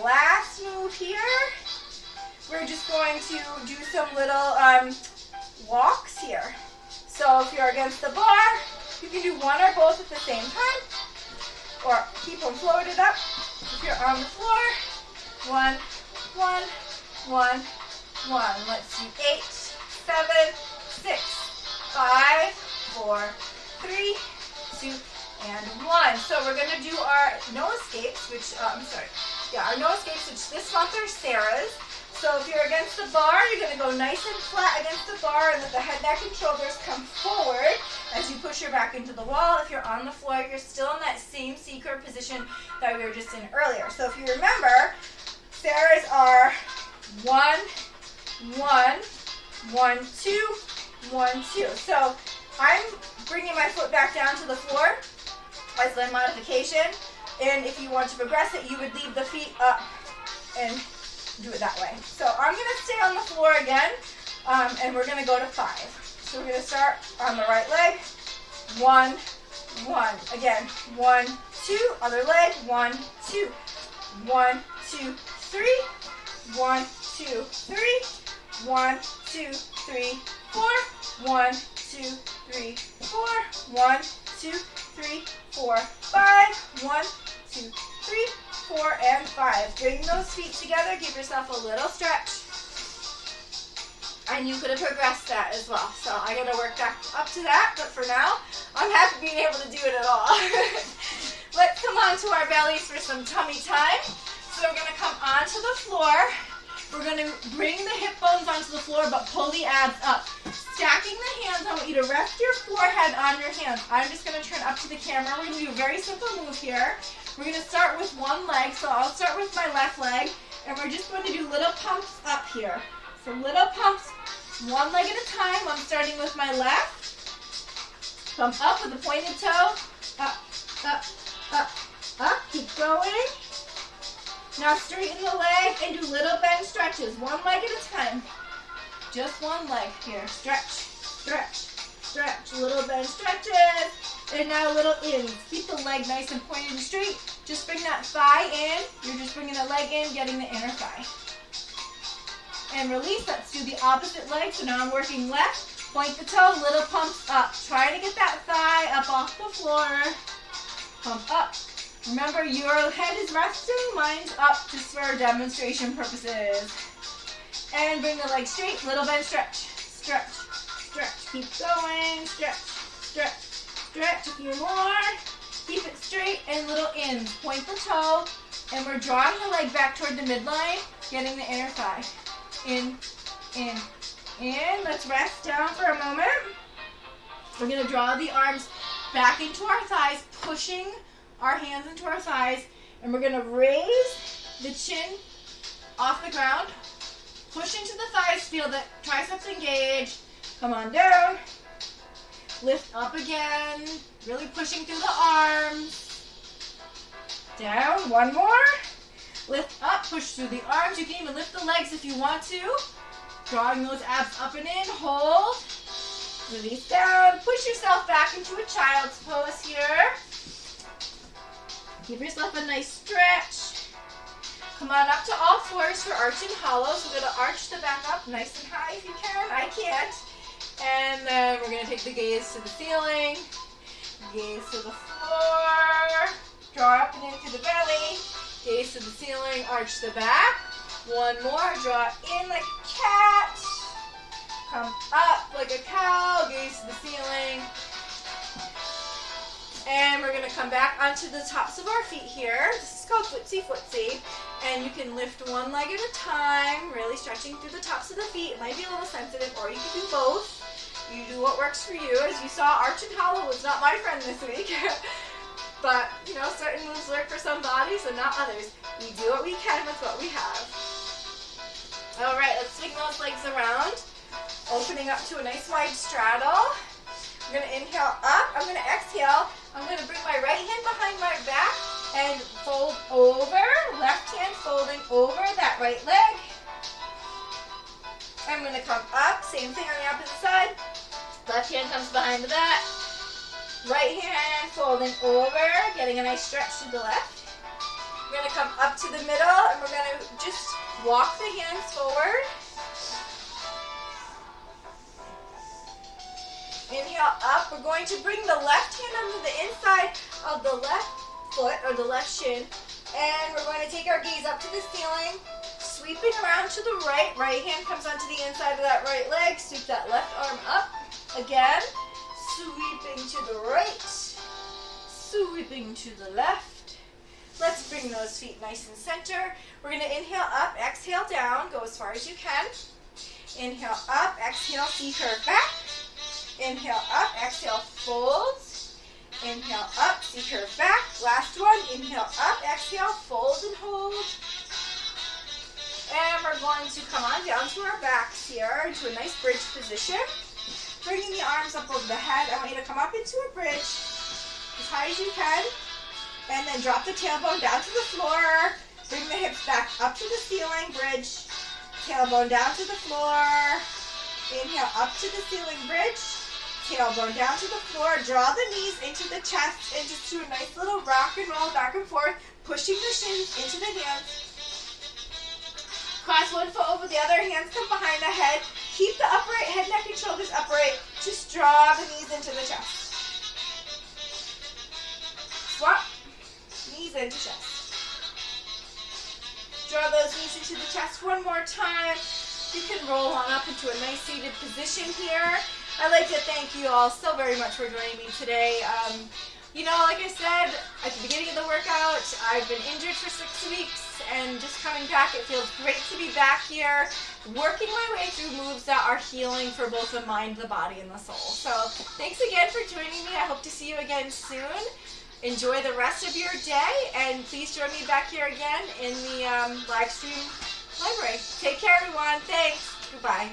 last move here. We're just going to do some little walks here. So if you're against the bar, you can do one or both at the same time, or keep them floated up. If you're on the floor, 1, 1, 1, 1. Let's do 8, 7, 6, 5, 4, 3, 2, and 1. So we're going to do our no escapes, which, our no escapes, which this month are Sarah's. So if you're against the bar, you're going to go nice and flat against the bar and let the head, neck, and shoulders come forward as you push your back into the wall. If you're on the floor, you're still in that same C-curve position that we were just in earlier. So if you remember, Sarah's are 1, 1, 1, 2, 1, 2. So I'm bringing my foot back down to the floor as the modification. And if you want to progress it, you would leave the feet up and do it that way. So I'm going to stay on the floor again, and we're going to go to 5. So we're going to start on the right leg. 1, 1. Again, 1, 2. Other leg. 1, 2. 1, 2, 3. 1, 2, 3. 1, 2, 3, 4. 1, 2, 3, 4. 1, 2, 3, 4, 5. 1, 2, 3, 4, and 5. Bring those feet together. Give yourself a little stretch. And you could have progressed that as well. So I got to work back up to that. But for now, I'm happy being able to do it at all. Let's come onto our bellies for some tummy time. So we're going to come onto the floor. We're going to bring the hip bones onto the floor, but pull the abs up. Stacking the hands, I want you to rest your forehead on your hands. I'm just going to turn up to the camera. We're going to do a very simple move here. We're going to start with one leg, so I'll start with my left leg, and we're just going to do little pumps up here. So little pumps, one leg at a time. I'm starting with my left. Pump up with a pointed toe. Up, up, up, up. Keep going. Now straighten the leg and do little bend stretches, one leg at a time. Just one leg here. Stretch, stretch, stretch. Little bend stretches. And now little ins. Keep the leg nice and pointed and straight. Just bring that thigh in. You're just bringing the leg in, getting the inner thigh. And release. Let's do the opposite leg. So now I'm working left. Point the toe, little pumps up. Try to get that thigh up off the floor. Pump up. Remember, your head is resting, mine's up just for demonstration purposes. And bring the leg straight, little bend stretch. Stretch, stretch. Keep going. Stretch, stretch. Stretch, a few more. Keep it straight and little ins. Point the toe, and we're drawing the leg back toward the midline, getting the inner thigh. In, in, in. Let's rest down for a moment. We're going to draw the arms back into our thighs, pushing our hands into our thighs, and we're going to raise the chin off the ground. Push into the thighs, feel the triceps engage. Come on down. Lift up again, really pushing through the arms. Down, one more. Lift up, push through the arms. You can even lift the legs if you want to. Drawing those abs up and in, hold. Release down, push yourself back into a child's pose here. Give yourself a nice stretch. Come on up to all fours for arch and hollow. So we're going to arch the back up nice and high if you can. I can't. And then we're going to take the gaze to the ceiling, gaze to the floor, draw up and in through the belly, gaze to the ceiling, arch the back. One more, draw in like a cat, come up like a cow, gaze to the ceiling. And we're going to come back onto the tops of our feet here. This is called footsie footsie. And you can lift one leg at a time, really stretching through the tops of the feet. It might be a little sensitive, or you can do both. You do what works for you. As you saw, arch and hollow was not my friend this week. But, you know, certain moves work for some bodies and not others. We do what we can with what we have. All right, let's swing those legs around, opening up to a nice wide straddle. I'm going to inhale up. I'm going to exhale. I'm going to bring my right hand behind my back and fold over. Left hand folding over that right leg. I'm going to come up. Same thing on the opposite side. Left hand comes behind the back. Right hand folding over, getting a nice stretch to the left. We're going to come up to the middle, and we're going to just walk the hands forward. Inhale up. We're going to bring the left hand under the inside of the left foot or the left shin, and we're going to take our gaze up to the ceiling, sweeping around to the right. Right hand comes onto the inside of that right leg. Sweep that left arm up. Again, sweeping to the right, sweeping to the left. Let's bring those feet nice and center. We're going to inhale up, exhale down, go as far as you can. Inhale up, exhale, C curve back. Inhale up, exhale, fold. Inhale up, C curve back. Last one, inhale up, exhale, fold and hold. And we're going to come on down to our backs here into a nice bridge position. Bringing the arms up over the head. I want you to come up into a bridge as high as you can. And then drop the tailbone down to the floor. Bring the hips back up to the ceiling, bridge. Tailbone down to the floor. Inhale up to the ceiling, bridge. Tailbone down to the floor. Draw the knees into the chest and just do a nice little rock and roll back and forth, pushing the shins into the hands. Cross one foot over the other, hands come behind the head. Keep the upright head, neck, and shoulders upright. Just draw the knees into the chest. Swap. Knees into chest. Draw those knees into the chest one more time. You can roll on up into a nice seated position here. I'd like to thank you all so very much for joining me today. You know, like I said at the beginning of the workout, I've been injured for 6 weeks, and just coming back, it feels great to be back here, working my way through moves that are healing for both the mind, the body, and the soul. So thanks again for joining me. I hope to see you again soon. Enjoy the rest of your day, and please join me back here again in the live stream library. Take care, everyone. Thanks. Goodbye.